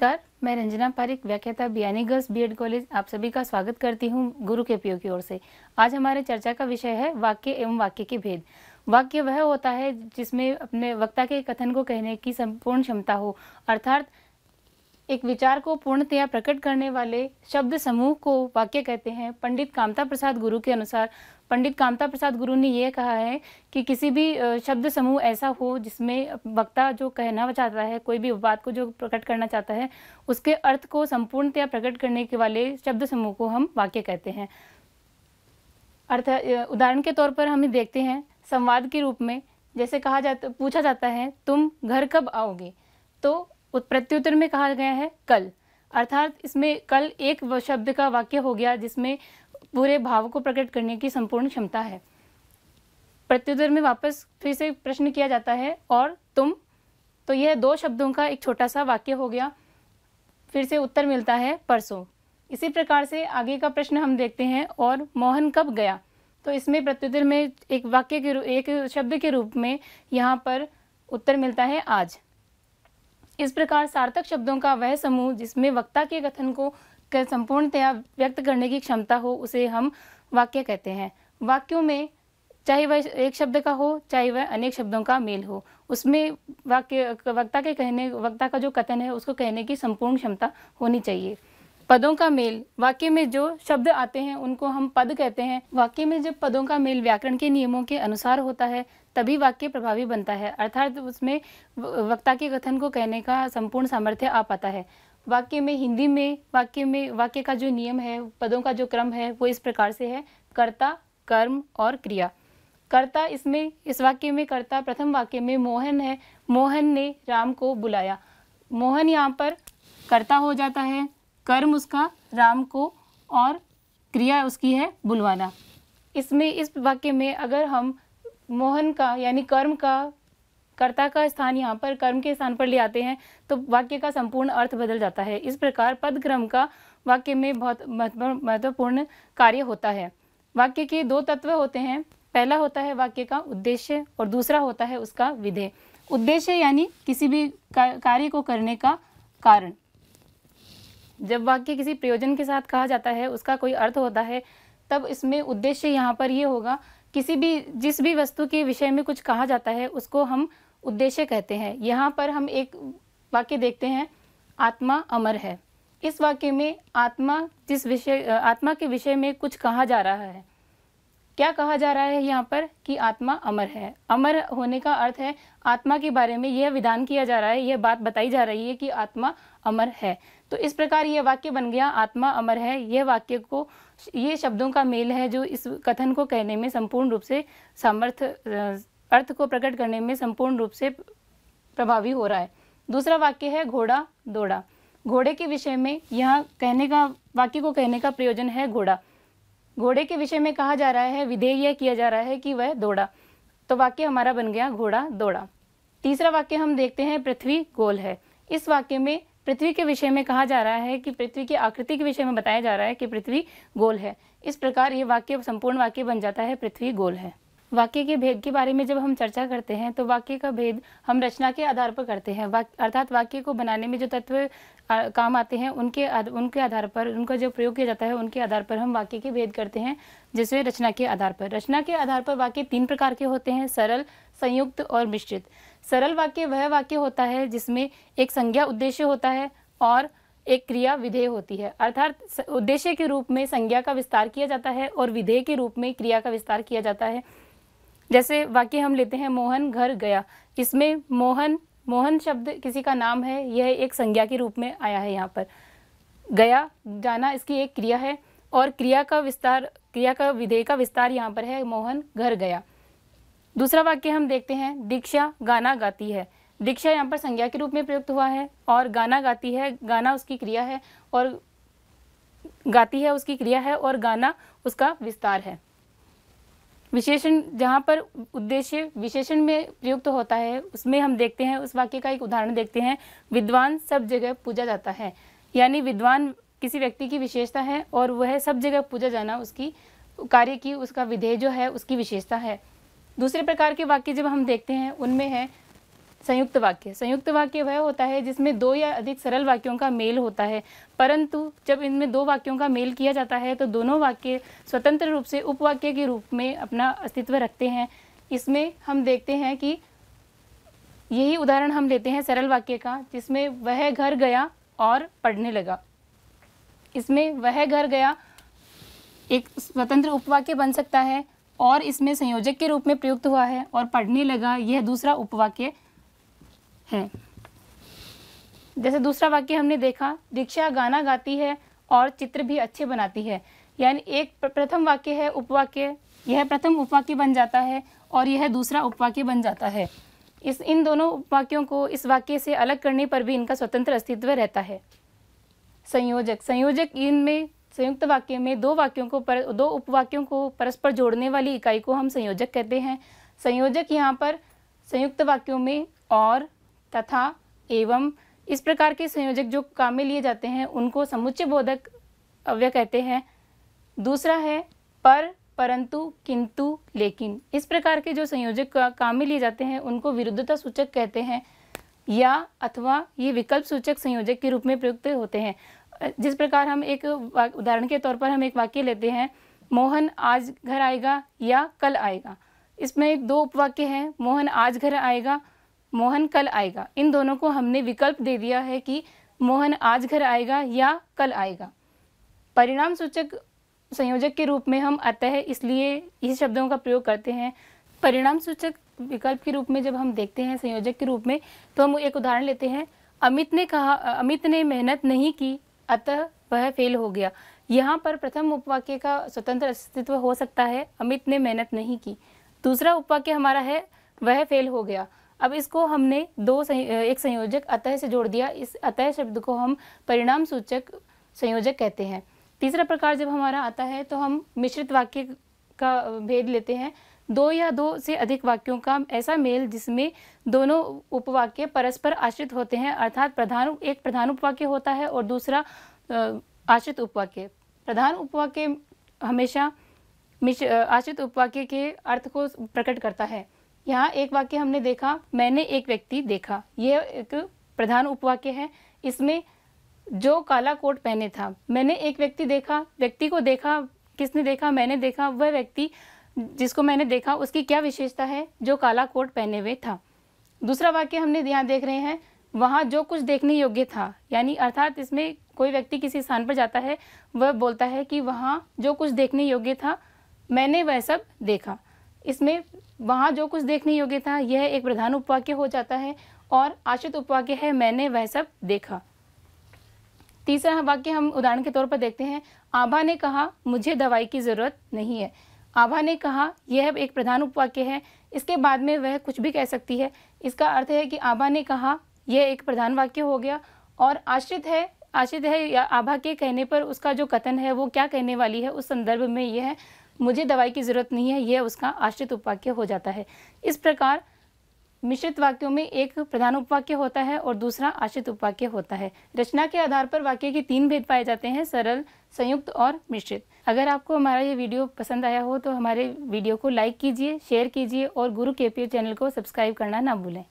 नमस्कार, मैं रंजना पारिक, व्याख्याता बियानी गर्ल्स बीएड कॉलेज, आप सभी का स्वागत करती हूं गुरु के पीओ की ओर से। आज हमारे चर्चा का विषय है वाक्य एवं वाक्य के भेद। वाक्य वह होता है जिसमें अपने वक्ता के कथन को कहने की संपूर्ण क्षमता हो, अर्थात एक विचार को पूर्णतया प्रकट करने वाले शब्द समूह को वाक्य कहते हैं। पंडित कामता प्रसाद गुरु के अनुसार, पंडित कामता प्रसाद गुरु ने यह कहा है कि किसी भी शब्द समूह ऐसा हो जिसमें वक्ता जो कहना चाहता है, कोई भी बात को जो प्रकट करना चाहता है, उसके अर्थ को संपूर्णतया प्रकट करने के वाले शब्द समूह को हम वाक्य कहते हैं। उदाहरण के तौर पर हम देखते हैं संवाद के रूप में, जैसे पूछा जाता है तुम घर कब आओगे, तो प्रत्युत्तर में कहा गया है कल, अर्थात इसमें कल एक शब्द का वाक्य हो गया जिसमें पूरे भाव को प्रकट करने की संपूर्ण क्षमता है। प्रत्युत्तर में वापस फिर से प्रश्न किया जाता है और तुम, तो यह दो शब्दों का एक छोटा सा वाक्य हो गया। फिर से उत्तर मिलता है परसों। इसी प्रकार से आगे का प्रश्न हम देखते हैं और मोहन कब गया, तो इसमें प्रत्युत्तर में एक वाक्य के एक शब्द के रूप में यहाँ पर उत्तर मिलता है आज। इस प्रकार सार्थक शब्दों का वह समूह जिसमें वक्ता के कथन को संपूर्णतया व्यक्त करने की क्षमता हो, उसे हम वाक्य कहते हैं। वाक्यों में चाहे वह एक शब्द का हो चाहे वह अनेक शब्दों का मेल हो, उसमें वक्ता का जो कथन है उसको कहने की संपूर्ण क्षमता होनी चाहिए। पदों का मेल, वाक्य में जो शब्द आते हैं उनको हम पद कहते हैं। वाक्य में जब पदों का मेल व्याकरण के नियमों के अनुसार होता है तभी वाक्य प्रभावी बनता है, अर्थात उसमें वक्ता के कथन को कहने का संपूर्ण सामर्थ्य आ पाता है। वाक्य में हिंदी में वाक्य का जो नियम है, पदों का जो क्रम है वो इस प्रकार से है: कर्ता, कर्म और क्रिया। कर्ता, इसमें इस वाक्य में कर्ता प्रथम वाक्य में मोहन है, मोहन ने राम को बुलाया। मोहन यहाँ पर कर्ता हो जाता है, कर्म उसका राम को और क्रिया उसकी है बुलवाना। इसमें इस वाक्य में अगर हम मोहन का यानी कर्म का, कर्ता का स्थान यहाँ पर कर्म के स्थान पर ले आते हैं तो वाक्य का संपूर्ण अर्थ बदल जाता है। इस प्रकार पद क्रम का वाक्य में बहुत महत्वपूर्ण कार्य होता है। वाक्य के दो तत्व होते हैं, पहला होता है वाक्य का उद्देश्य और दूसरा होता है उसका विधेय। उद्देश्य यानी किसी भी कार्य को करने का कारण। जब वाक्य किसी प्रयोजन के साथ कहा जाता है, उसका कोई अर्थ होता है, तब इसमें उद्देश्य यहाँ पर ये होगा जिस भी वस्तु के विषय में कुछ कहा जाता है उसको हम उद्देश्य कहते हैं। यहाँ पर हम एक वाक्य देखते हैं, आत्मा अमर है। इस वाक्य में आत्मा के विषय में कुछ कहा जा रहा है। क्या कहा जा रहा है यहाँ पर कि आत्मा अमर है। अमर होने का अर्थ है आत्मा के बारे में यह विधान किया जा रहा है, यह बात बताई जा रही है कि आत्मा अमर है। तो इस प्रकार यह वाक्य बन गया आत्मा अमर है। यह वाक्य को, ये शब्दों का मेल है जो इस कथन को कहने में संपूर्ण रूप से अर्थ को प्रकट करने में संपूर्ण रूप से प्रभावी हो रहा है। दूसरा वाक्य है घोड़ा दौड़ा। घोड़े के विषय में यहाँ वाक्य को कहने का प्रयोजन है घोड़ा। घोड़े के विषय में कहा जा रहा है, विधेय यह किया जा रहा है कि वह दौड़ा, तो वाक्य हमारा बन गया घोड़ा दौड़ा। तीसरा वाक्य हम देखते हैं पृथ्वी गोल है। इस वाक्य में पृथ्वी के विषय में कहा जा रहा है कि पृथ्वी की आकृति के विषय में बताया जा रहा है कि पृथ्वी गोल है। इस प्रकार ये वाक्य संपूर्ण वाक्य बन जाता है पृथ्वी गोल है। वाक्य के भेद के बारे में जब हम चर्चा करते हैं तो वाक्य का भेद हम रचना के आधार पर करते हैं, अर्थात वाक्य को बनाने में जो तत्व काम आते हैं उनके आधार पर, उनका जो प्रयोग किया जाता है उनके आधार पर हम वाक्य के भेद करते हैं। जैसे रचना के आधार पर, रचना के आधार पर वाक्य तीन प्रकार के होते हैं: सरल, संयुक्त और मिश्रित। सरल वाक्य वह वाक्य होता है जिसमें एक संज्ञा उद्देश्य होता है और एक क्रिया विधेय होती है, अर्थात उद्देश्य के रूप में संज्ञा का विस्तार किया जाता है और विधेय के रूप में क्रिया का विस्तार किया जाता है। जैसे वाक्य हम लेते हैं मोहन घर गया। इसमें मोहन शब्द किसी का नाम है, यह एक संज्ञा के रूप में आया है। यहाँ पर गया, जाना, इसकी एक क्रिया है और क्रिया का विधेय का विस्तार यहाँ पर है मोहन घर गया। दूसरा वाक्य हम देखते हैं दीक्षा गाना गाती है। दीक्षा यहाँ पर संज्ञा के रूप में प्रयुक्त हुआ है और गाना गाती है, गाना उसकी क्रिया है और गाती है उसकी क्रिया है और गाना उसका विस्तार है। विशेषण, जहाँ पर उद्देश्य विशेषण में प्रयुक्त होता है उसमें हम देखते हैं, उस वाक्य का एक उदाहरण देखते हैं, विद्वान सब जगह पूजा जाता है। यानी विद्वान किसी व्यक्ति की विशेषता है और वह सब जगह पूजा जाना उसकी कार्य की, उसका विधेय जो है उसकी विशेषता है। दूसरे प्रकार के वाक्य जब हम देखते हैं उनमें है संयुक्त वाक्य वह होता है जिसमें दो या अधिक सरल वाक्यों का मेल होता है, परंतु जब इनमें दो वाक्यों का मेल किया जाता है तो दोनों वाक्य स्वतंत्र रूप से उपवाक्य के रूप में अपना अस्तित्व रखते हैं। इसमें हम देखते हैं कि यही उदाहरण हम लेते हैं सरल वाक्य का, जिसमें वह घर गया और पढ़ने लगा। इसमें वह घर गया एक स्वतंत्र उपवाक्य बन सकता है और इसमें संयोजक के रूप में प्रयुक्त हुआ है, और पढ़ने लगा यह दूसरा उपवाक्य है। जैसे दूसरा वाक्य हमने देखा, रिक्शा गाना गाती है और चित्र भी अच्छे बनाती है। यानी एक प्रथम वाक्य है उपवाक्य, यह प्रथम उपवाक्य बन जाता है और यह दूसरा उपवाक्य बन जाता है। इन दोनों उपवाक्यों को इस वाक्य से अलग करने पर भी इनका स्वतंत्र अस्तित्व रहता है। संयोजक इनमें संयुक्त वाक्य में दो उपवाक्यों को परस्पर जोड़ने वाली इकाई को हम संयोजक कहते हैं। संयोजक यहाँ पर संयुक्त वाक्यों में और, तथा, एवं इस प्रकार के संयोजक जो काम में लिए जाते हैं उनको समुच्चय बोधक अव्यय कहते हैं। दूसरा है पर, परंतु, किंतु, लेकिन। इस प्रकार के जो संयोजक काम में लिए जाते हैं उनको विरुद्धता सूचक कहते हैं, या अथवा ये विकल्प सूचक संयोजक के रूप में प्रयुक्त होते हैं। जिस प्रकार हम एक उदाहरण के तौर पर हम एक वाक्य लेते हैं, मोहन आज घर आएगा या कल आएगा। इसमें दो उपवाक्य हैं, मोहन आज घर आएगा, मोहन कल आएगा। इन दोनों को हमने विकल्प दे दिया है कि मोहन आज घर आएगा या कल आएगा। परिणाम सूचक संयोजक के रूप में हम अतः इसलिए इस शब्दों का प्रयोग करते हैं। परिणाम सूचक विकल्प के रूप में जब हम देखते हैं संयोजक के रूप में, तो हम एक उदाहरण लेते हैं, अमित ने मेहनत नहीं की अतः वह फेल हो गया। यहाँ पर प्रथम उपवाक्य का स्वतंत्र अस्तित्व हो सकता है, अमित ने मेहनत नहीं की। दूसरा उपवाक्य हमारा है वह फेल हो गया। अब इसको हमने एक संयोजक अतः से जोड़ दिया। इस अतः शब्द को हम परिणाम सूचक संयोजक कहते हैं। तीसरा प्रकार जब हमारा आता है तो हम मिश्रित वाक्य का भेद लेते हैं। दो या दो से अधिक वाक्यों का ऐसा मेल जिसमें दोनों उपवाक्य परस्पर आश्रित होते हैं, अर्थात एक प्रधान उपवाक्य होता है और दूसरा आश्रित उपवाक्य। प्रधान उपवाक्य हमेशा आश्रित उपवाक्य के अर्थ को प्रकट करता है। यहाँ एक वाक्य हमने देखा, मैंने एक व्यक्ति देखा, यह एक प्रधान उपवाक्य है। इसमें जो काला कोट पहने था, मैंने एक व्यक्ति देखा, व्यक्ति को देखा, किसने देखा, मैंने देखा, वह व्यक्ति जिसको मैंने देखा उसकी क्या विशेषता है, जो काला कोट पहने हुए था। दूसरा वाक्य हमने यहाँ देख रहे हैं, वहाँ जो कुछ देखने योग्य था, यानी अर्थात इसमें कोई व्यक्ति किसी स्थान पर जाता है, वह बोलता है कि वहाँ जो कुछ देखने योग्य था मैंने वह सब देखा। इसमें वहाँ जो कुछ देखने योग्य था यह एक प्रधान उपवाक्य हो जाता है और आश्रित उपवाक्य है मैंने वह सब देखा। तीसरा वाक्य हम उदाहरण के तौर पर देखते हैं, आभा ने कहा मुझे दवाई की ज़रूरत नहीं है। आभा ने कहा यह एक प्रधान उपवाक्य है, इसके बाद में वह कुछ भी कह सकती है। इसका अर्थ है कि आभा ने कहा यह एक प्रधान वाक्य हो गया, और आश्रित है या आभा के कहने पर उसका जो कथन है वो क्या कहने वाली है, उस संदर्भ में यह मुझे दवाई की ज़रूरत नहीं है, यह उसका आश्रित उपवाक्य हो जाता है। इस प्रकार मिश्रित वाक्यों में एक प्रधान उपवाक्य होता है और दूसरा आश्रित उपवाक्य होता है। रचना के आधार पर वाक्य के 3 भेद पाए जाते हैं, सरल, संयुक्त और मिश्रित। अगर आपको हमारा ये वीडियो पसंद आया हो तो हमारे वीडियो को लाइक कीजिए, शेयर कीजिए और गुरु KPH चैनल को सब्सक्राइब करना ना भूलें।